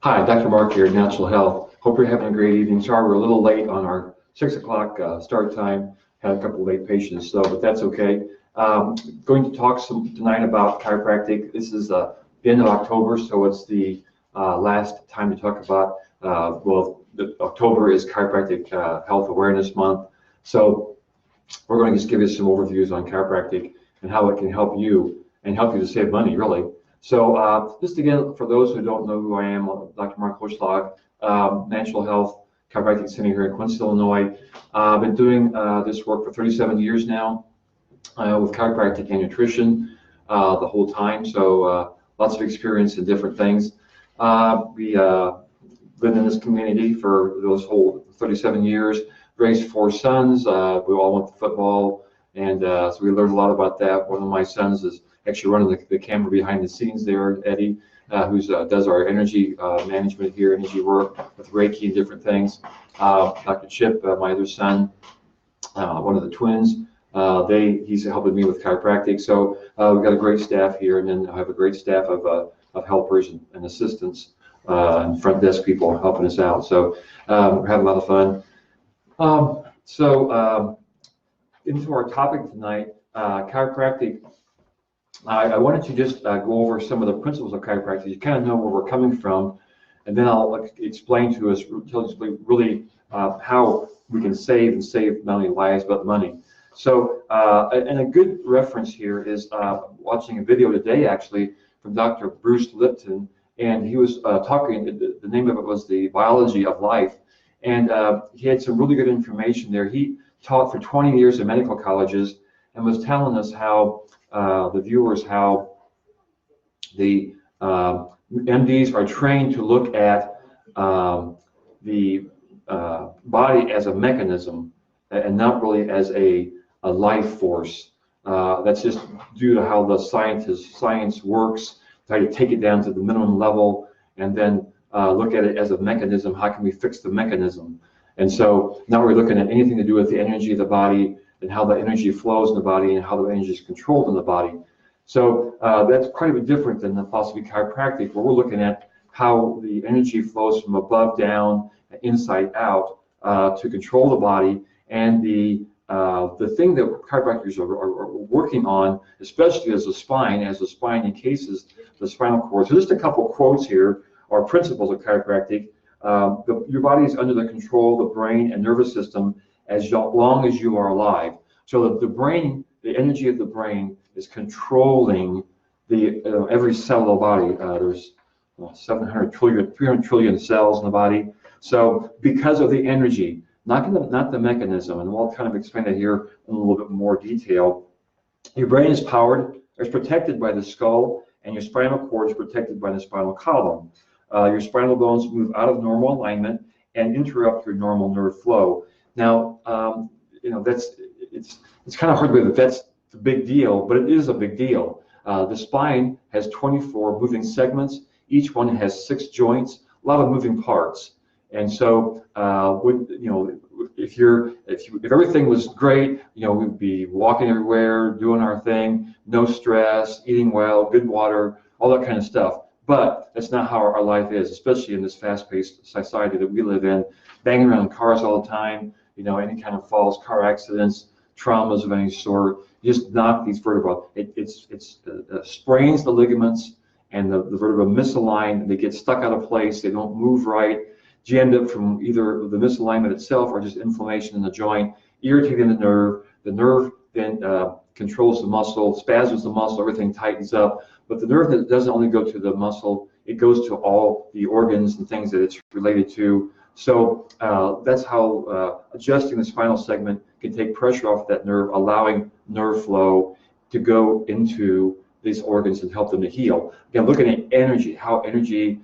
Hi, Dr. Mark here, Natural Health. Hope you're having a great evening. Sorry we're a little late on our 6 o'clock start time. Had a couple of late patients, but that's okay. Going to talk tonight about chiropractic. This is the end of October, so it's the last time to talk about, October is Chiropractic Health Awareness Month. So we're going to just give you some overviews on chiropractic and how it can help you and help you to save money, really. So just again, for those who don't know who I am, Dr. Mark Hochlag, Natural Health Chiropractic Center here in Quincy, Illinois. I've been doing this work for 37 years now with chiropractic and nutrition the whole time. So lots of experience in different things. We lived in this community for those whole 37 years, raised 4 sons. We all went to football, and so we learned a lot about that. One of my sons is actually running the camera behind the scenes there, Eddie, who does our energy management here, energy work with Reiki and different things. Dr. Chip, my other son, one of the twins, he's helping me with chiropractic. So we've got a great staff here, and then I have a great staff of helpers and assistants and front desk people helping us out. So we're having a lot of fun. Into our topic tonight, chiropractic. I wanted to just go over some of the principles of chiropractic. You kind of know where we're coming from, and then I'll explain to us really how we can save not only lives but money. So, and a good reference here is watching a video today, actually, from Dr. Bruce Lipton, and he was talking. The name of it was The Biology of Life, and he had some really good information there. He taught for 20 years in medical colleges and was telling us how the viewers, how the MDs are trained to look at the body as a mechanism and not really as a life force. That's just due to how the science works, how you take it down to the minimum level and then look at it as a mechanism. How can we fix the mechanism? And so now we're looking at anything to do with the energy of the body and how the energy flows in the body and how the energy is controlled in the body. So that's quite a bit different than the philosophy of chiropractic, where we're looking at how the energy flows from above down, inside out, to control the body. And the thing that chiropractors are working on, especially as the spine encases the spinal cord. So just a couple quotes here are principles of chiropractic. Your body is under the control of the brain and nervous system as long as you are alive. So the brain, the energy of the brain is controlling the every cell of the body. There's 700 trillion, 300 trillion cells in the body. So because of the energy, not the mechanism, and we'll kind of explain that here in a little bit more detail. Your brain is powered, it's protected by the skull, and your spinal cord is protected by the spinal column. Your spinal bones move out of normal alignment and interrupt your normal nerve flow. Now, it's kind of hard to believe that that's the big deal, but it is a big deal. The spine has 24 moving segments. Each one has 6 joints, a lot of moving parts. And so, if everything was great, we'd be walking everywhere, doing our thing, no stress, eating well, good water, all that kind of stuff. But that's not how our life is, especially in this fast-paced society that we live in, banging around cars all the time, any kind of falls, car accidents, traumas of any sort, just knock these vertebrae. It sprains the ligaments, and the vertebrae misalign. They get stuck out of place. They don't move right. Jammed up from either the misalignment itself or just inflammation in the joint, irritating the nerve. The nerve then controls the muscle, spasms the muscle, everything tightens up. But the nerve doesn't only go to the muscle, it goes to all the organs and things that it's related to. So that's how adjusting the spinal segment can take pressure off that nerve, allowing nerve flow to go into these organs and help them to heal. Again, looking at energy, how energy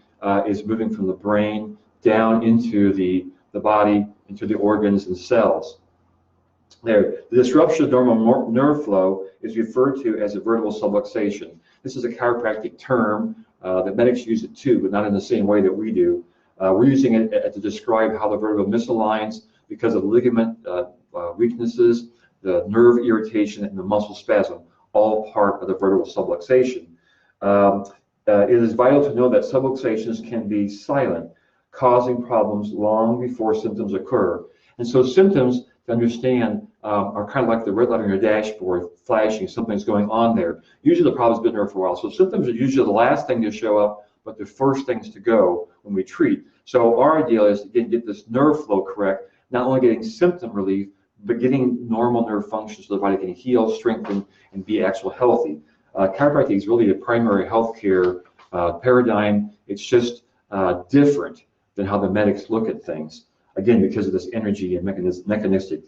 is moving from the brain down into the body, into the organs and cells. There, the disruption of normal nerve flow is referred to as a vertebral subluxation. This is a chiropractic term that medics use it too, but not in the same way that we do. We're using it to describe how the vertebra misaligns because of ligament weaknesses, the nerve irritation, and the muscle spasm, all part of the vertebral subluxation. It is vital to know that subluxations can be silent, causing problems long before symptoms occur. And so symptoms, to understand, are kind of like the red light on your dashboard flashing, something's going on there. Usually the problem's been there for a while. So symptoms are usually the last thing to show up, but the first things to go when we treat. So our ideal is to get this nerve flow correct, not only getting symptom relief, but getting normal nerve function so the body can heal, strengthen, and be actually healthy. Chiropractic is really a primary healthcare paradigm. It's just different than how the medics look at things. Again, because of this energy and mechanistic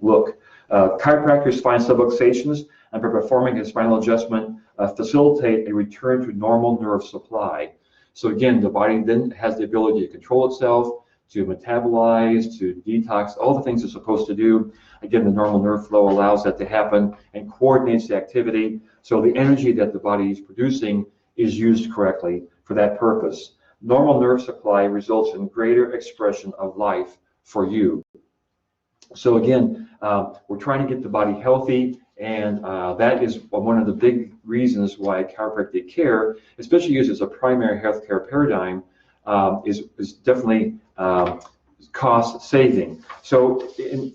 look. Chiropractors find subluxations and by performing a spinal adjustment facilitate a return to normal nerve supply. So again, the body then has the ability to control itself, to metabolize, to detox, all the things it's supposed to do. Again, the normal nerve flow allows that to happen and coordinates the activity. So the energy that the body is producing is used correctly for that purpose. Normal nerve supply results in greater expression of life for you. So again, we're trying to get the body healthy, and that is one of the big reasons why chiropractic care, especially used as a primary healthcare paradigm, is definitely cost saving. So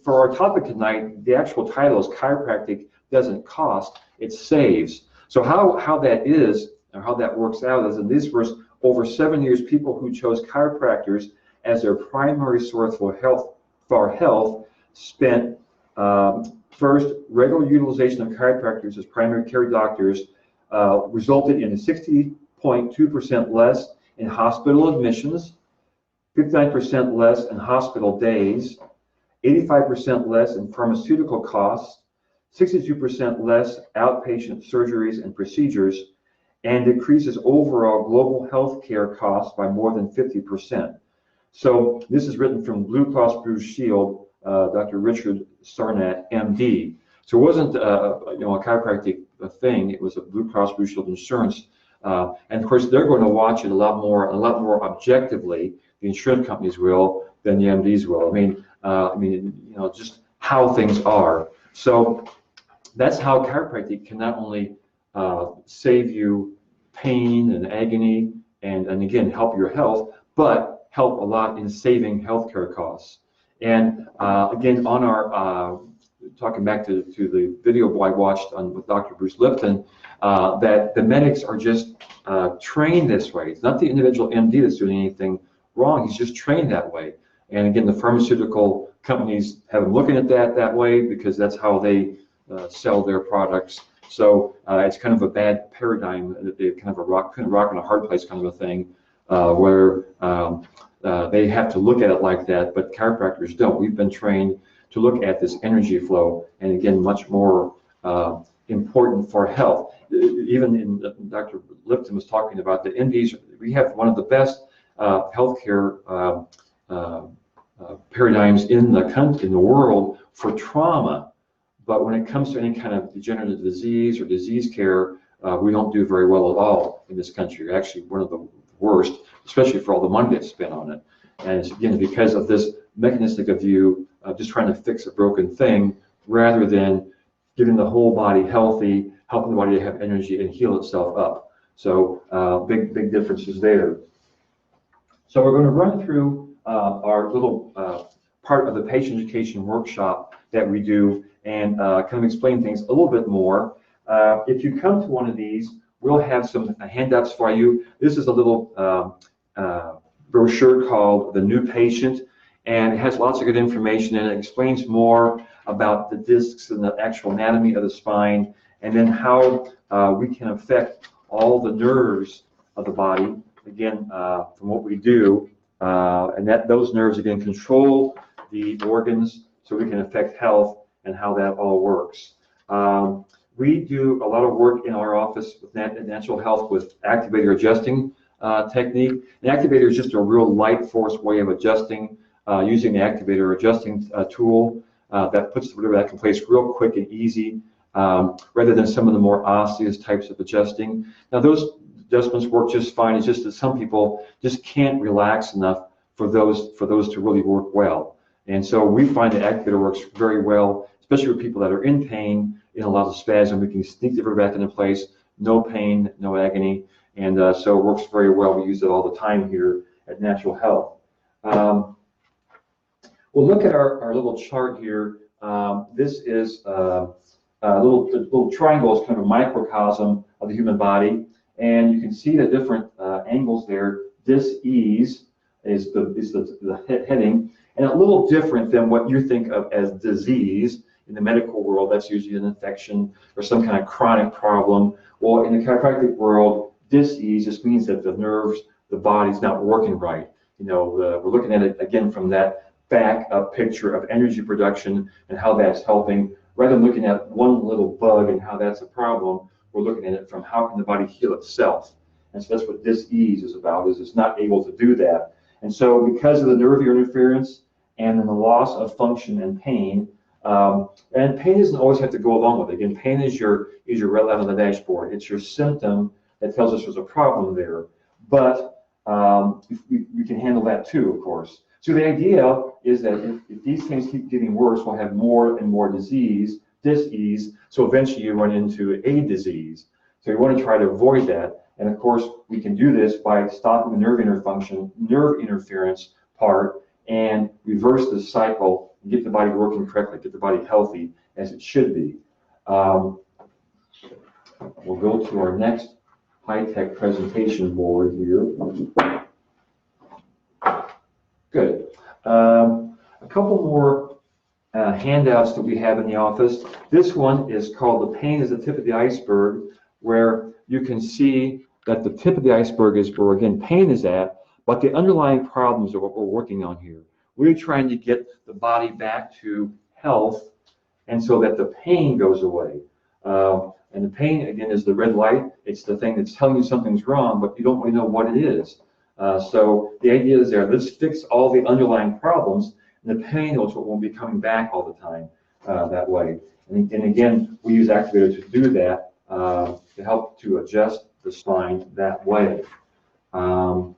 for our topic tonight, the actual title is Chiropractic Doesn't Cost, It Saves. So how that is, or how that works out is in this verse, over 7 years, people who chose chiropractors as their primary source for health spent first, regular utilization of chiropractors as primary care doctors resulted in 60.2% less in hospital admissions, 59% less in hospital days, 85% less in pharmaceutical costs, 62% less outpatient surgeries and procedures, and decreases overall global health care costs by more than 50%. So this is written from Blue Cross Blue Shield, Dr. Richard Sarnat, MD. So it wasn't a chiropractic thing. It was a Blue Cross Blue Shield insurance, and of course they're going to watch it a lot more objectively. The insurance companies will than the MDs will. I mean, just how things are. So that's how chiropractic can not only save you pain and agony and again help your health, but help a lot in saving healthcare costs. And again, on our talking back to the video I watched with Dr. Bruce Lipton, that the medics are just trained this way. It's not the individual MD that's doing anything wrong. He's just trained that way. And again, the pharmaceutical companies have them looking at that way because that's how they sell their products. So it's kind of a bad paradigm, kind of a rock and a hard place kind of a thing, where they have to look at it like that, but chiropractors don't. We've been trained to look at this energy flow, and again, much more important for health. Even in Dr. Lipton was talking about the MDs, we have one of the best healthcare paradigms in the world for trauma. But when it comes to any kind of degenerative disease or disease care, we don't do very well at all in this country. We're actually one of the worst, especially for all the money that's spent on it. And it's again because of this mechanistic view of just trying to fix a broken thing rather than getting the whole body healthy, helping the body to have energy and heal itself up. So big differences there. So we're going to run through our little part of the patient education workshop that we do and kind of explain things a little bit more. If you come to one of these, we'll have some handouts for you. This is a little brochure called The New Patient, and it has lots of good information and it explains more about the discs and the actual anatomy of the spine, and then how we can affect all the nerves of the body, again, from what we do, and that those nerves, again, control the organs so we can affect health and how that all works. We do a lot of work in our office with natural health with activator adjusting technique. An activator is just a real light force way of adjusting using the activator adjusting tool that puts the back in place real quick and easy rather than some of the more osseous types of adjusting. Now those adjustments work just fine. It's just that some people just can't relax enough for those to really work well. And so we find that activator works very well, especially with people that are in pain, in a lot of spasm. We can sneak the vertebra back into place, no pain, no agony, And so it works very well. We use it all the time here at Natural Health. We'll look at our little chart here. This is a little triangle is kind of a microcosm of the human body, and you can see the different angles there. Dis-ease is the heading, and a little different than what you think of as disease in the medical world. That's usually an infection or some kind of chronic problem. Well, in the chiropractic world, dis-ease just means that the nerves, the body's not working right. You know, we're looking at it again from that back up picture of energy production and how that's helping. Rather than looking at one little bug and how that's a problem, we're looking at it from how can the body heal itself. And so that's what dis-ease is about, is it's not able to do that. And so because of the nerve interference and then the loss of function and pain doesn't always have to go along with it. Again, pain is your red light on the dashboard. It's your symptom that tells us there's a problem there. But we can handle that too, of course. So the idea is that if these things keep getting worse, we'll have more and more dis-ease, so eventually you run into a disease. So you want to try to avoid that. And of course, we can do this by stopping the nerve interference part, and reverse the cycle and get the body working correctly, get the body healthy as it should be. We'll go to our next high-tech presentation board here. Good. A couple more handouts that we have in the office. This one is called "The Pain is the Tip of the Iceberg," where you can see that the tip of the iceberg is where, again, pain is at, but the underlying problems are what we're working on here. We're trying to get the body back to health, and so that the pain goes away. And the pain, again, is the red light. It's the thing that's telling you something's wrong, but you don't really know what it is. So the idea is there, let's fix all the underlying problems, and the pain is what won't be coming back all the time that way. And again, we use activators to do that, to help to adjust the spine that way. The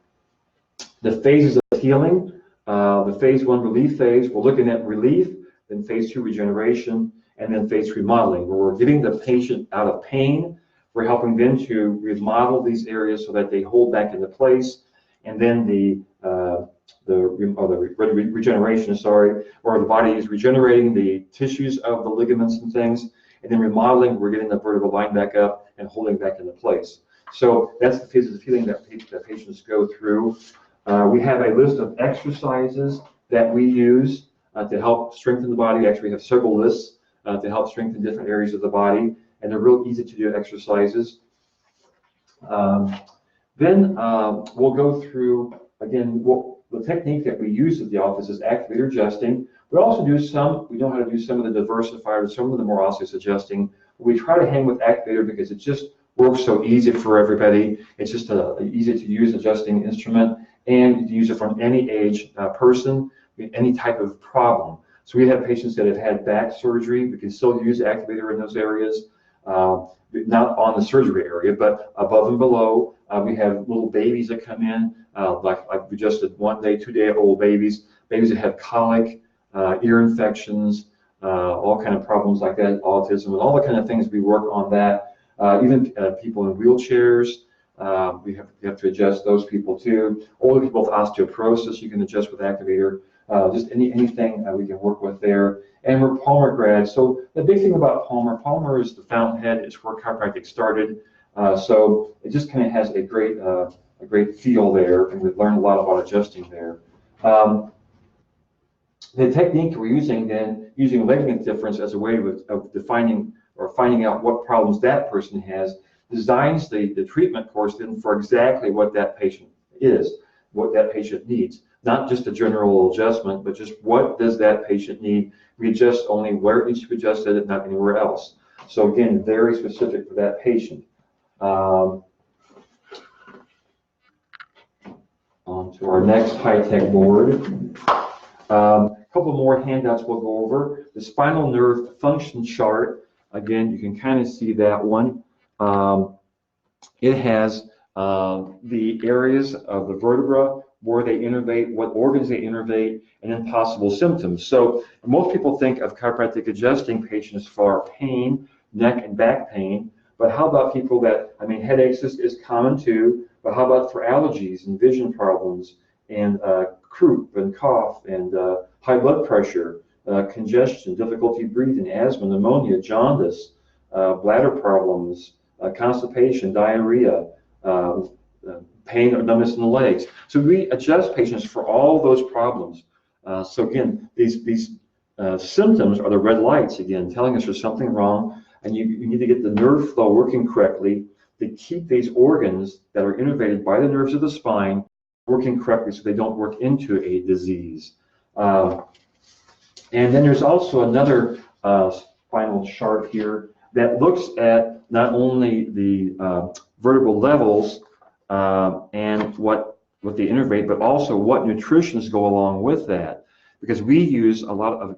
phases of healing, the phase 1 relief phase, we're looking at relief, then phase 2 regeneration, and then phase 3 remodeling, where we're getting the patient out of pain. We're helping them to remodel these areas so that they hold back into place. And then the regeneration, where the body is regenerating the tissues of the ligaments and things, and then remodeling, we're getting the vertebral line back up and holding back into place. So that's the phases of healing that patients go through. We have a list of exercises that we use to help strengthen the body. Actually, we have several lists to help strengthen different areas of the body, and they're real easy to do exercises. Then we'll go through, again, the technique that we use at the office is activator adjusting. We also do we know how to do some of the diversifiers, some of the more osseous adjusting. We try to hang with activator because it just works so easy for everybody. It's just an easy to use adjusting instrument, and you can use it from any age person, any type of problem. So we have patients that have had back surgery. We can still use activator in those areas, not on the surgery area, but above and below. We have little babies that come in, like we just did 1 day, 2 day old babies that have colic, ear infections, all kind of problems like that, autism, and all the kind of things we work on that. Even people in wheelchairs, we have to adjust those people too. Older people with osteoporosis, you can adjust with activator. Just anything we can work with there. And we're Palmer grads. So the big thing about Palmer is the fountainhead. It's where chiropractic started. So it just kind of has a great feel there, and we've learned a lot about adjusting there. The technique we're using then, using leg length difference as a way of defining or finding out what problems that person has, designs the treatment course then for exactly what that patient is, what that patient needs. Not just a general adjustment, but just what does that patient need. We adjust only where it needs to be adjusted and not anywhere else. So again, very specific for that patient. On to our next high-tech board. A couple more handouts we'll go over. The spinal nerve function chart, again, you can kind of see that one. It has the areas of the vertebra, where they innervate, what organs they innervate, and then possible symptoms. So most people think of chiropractic adjusting patients for pain, neck and back pain, But how about people that, I mean, headaches is common too, but how about for allergies and vision problems and croup and cough and high blood pressure, congestion, difficulty breathing, asthma, pneumonia, jaundice, bladder problems, constipation, diarrhea, pain or numbness in the legs. So we adjust patients for all those problems. So again, these symptoms are the red lights, again, telling us there's something wrong, and you need to get the nerve flow working correctly to keep these organs that are innervated by the nerves of the spine working correctly so they don't work into a disease. And then there's also another spinal chart here that looks at not only the vertebral levels and what they innervate, but also what nutritions go along with that. Because we use a lot of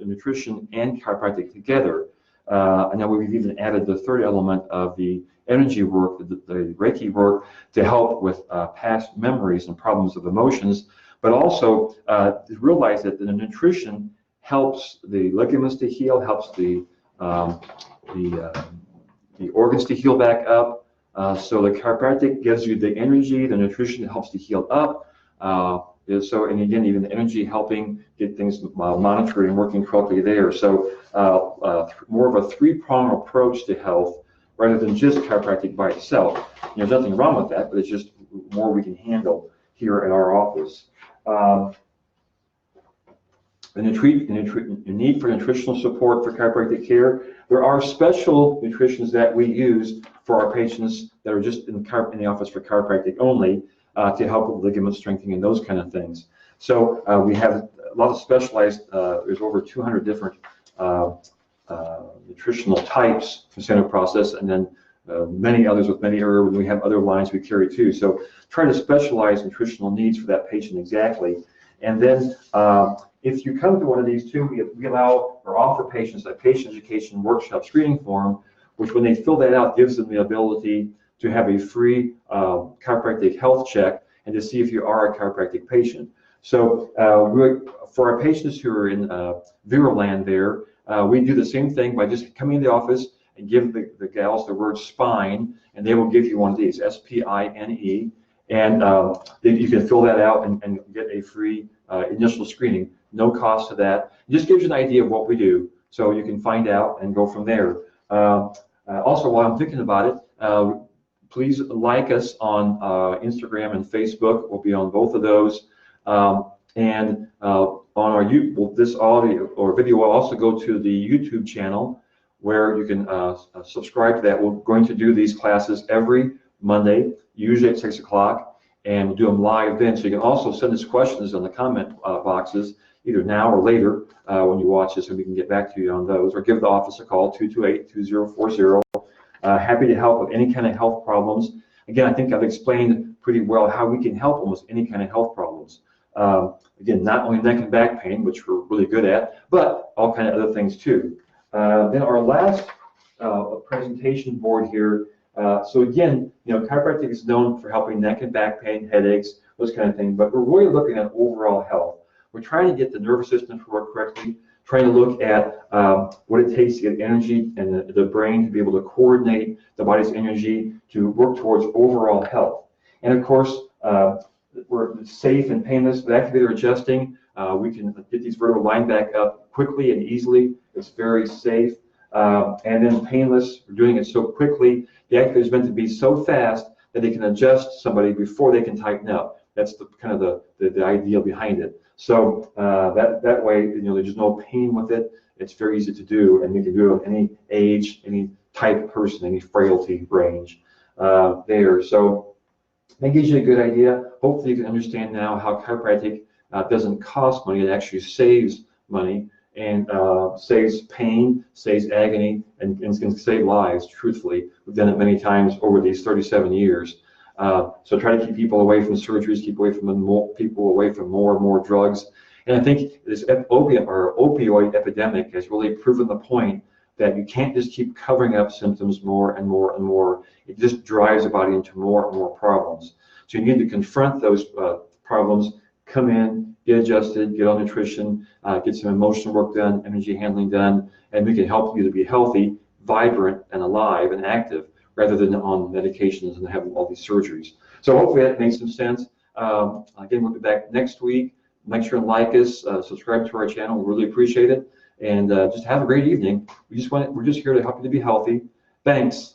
nutrition and chiropractic together. And now we've even added the third element of the energy work, the Reiki work, to help with past memories and problems of emotions, but also to realize that the nutrition helps the ligaments to heal, helps the organs to heal back up. So the chiropractic gives you the energy, the nutrition helps to heal up. So, and again, even the energy helping get things monitored and working correctly there. So more of a three-pronged approach to health rather than just chiropractic by itself. There's nothing wrong with that, but it's just more we can handle here in our office. The need for nutritional support for chiropractic care. There are special nutritions that we use for our patients that are just in the office for chiropractic only to help with ligament strengthening and those kind of things. So we have a lot of specialized, there's over 200 different nutritional types for center process, and then many others with many herbs, and we have other lines we carry too. So try to specialize nutritional needs for that patient exactly. And then if you come to one of these too, we allow or offer patients a patient education workshop screening form, which when they fill that out gives them the ability to have a free chiropractic health check and to see if you are a chiropractic patient. So for our patients who are in Viroland there, we do the same thing by just coming in the office and give the gals the word spine, and they will give you one of these, S-P-I-N-E, and you can fill that out and get a free initial screening. No cost to that. It just gives you an idea of what we do, so you can find out and go from there. Also, while I'm thinking about it, please like us on Instagram and Facebook. We'll be on both of those. And on our this audio or video will also go to the YouTube channel where you can subscribe to that. We're going to do these classes every Monday, usually at 6 o'clock, and we'll do them live then. So you can also send us questions in the comment boxes, either now or later when you watch this, and we can get back to you on those, or give the office a call, 228-2040. Happy to help with any kind of health problems. Again, I think I've explained pretty well how we can help almost any kind of health problems. Again, not only neck and back pain, which we're really good at, but all kind of other things too. Then our last presentation board here. So again, chiropractic is known for helping neck and back pain, headaches, those kind of things, but we're really looking at overall health. We're trying to get the nervous system to work correctly, trying to look at what it takes to get energy and the brain to be able to coordinate the body's energy to work towards overall health. And of course, we're safe and painless with activator adjusting. We can get these vertebral line back up quickly and easily. It's very safe. And then painless, we're doing it so quickly. The activator is meant to be so fast that they can adjust somebody before they can tighten up. That's the kind of the idea behind it. So that way, there's no pain with it. It's very easy to do, and you can do it with any age, any type of person, any frailty range there. So that gives you a good idea. Hopefully you can understand now how chiropractic doesn't cost money. It actually saves money and saves pain, saves agony, and can save lives, truthfully. We've done it many times over these 37 years. So try to keep people away from surgeries, keep away from people away from more and more drugs. And I think this opioid epidemic has really proven the point that you can't just keep covering up symptoms more and more and more. It just drives the body into more and more problems. So you need to confront those problems, come in, get adjusted, get on nutrition, get some emotional work done, energy handling done, and we can help you to be healthy vibrant and alive and active rather than on medications and having all these surgeries. So hopefully that makes some sense. Again, we'll be back next week. Make sure and like us, subscribe to our channel. We really appreciate it. And just have a great evening. We're just here to help you to be healthy. Thanks.